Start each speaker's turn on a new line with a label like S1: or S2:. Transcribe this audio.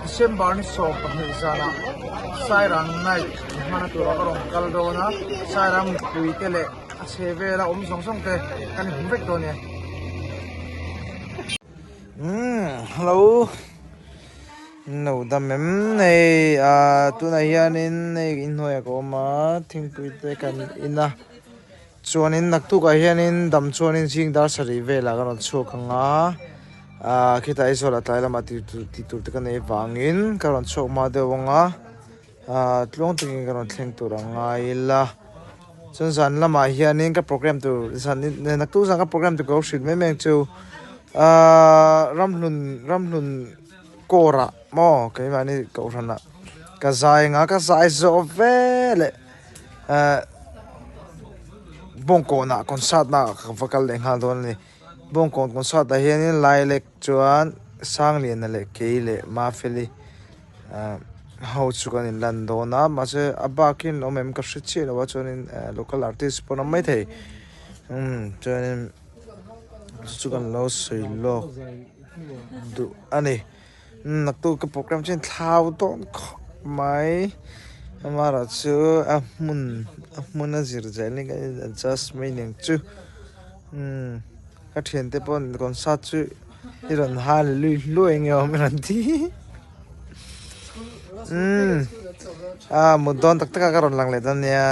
S1: December ni so pahnih zana sairang nai mana tu orang kaldo na sairang pui tele sevela song song te kan humvek to ne hello no da mem nei tu na hianin nei in hoya ko ma thingpui te kan ina chuanin naktu ka hianin dam chuanin jing dar sari vela kan chukanga kita isola tlaila mati ti tur te kan ei wangin karon chok ma de wanga tlong tingin karon thleng turanga ila chun san lama hianin ka program tu san naktu san ka program tu ko shit me meng chu ramhlun kora mo kai mani ko rana ka zai zo vele bongko na concert na vocal leng ha don ni bongko concert da hianin lai lek chuan sang lian na le ke le ma feli how chu kan in landona ma che abakin omem ka shrichi lo chuanin local artist pon mai thei chuanin chu kan lo sei lo du ani naktu ka program chen thlau ton mai amara chu mun azir jani ka just meaning chu ka thian te pon kon sa chu iron hal lu enge om ran ti mudon tak tak ka ron lang le dan ya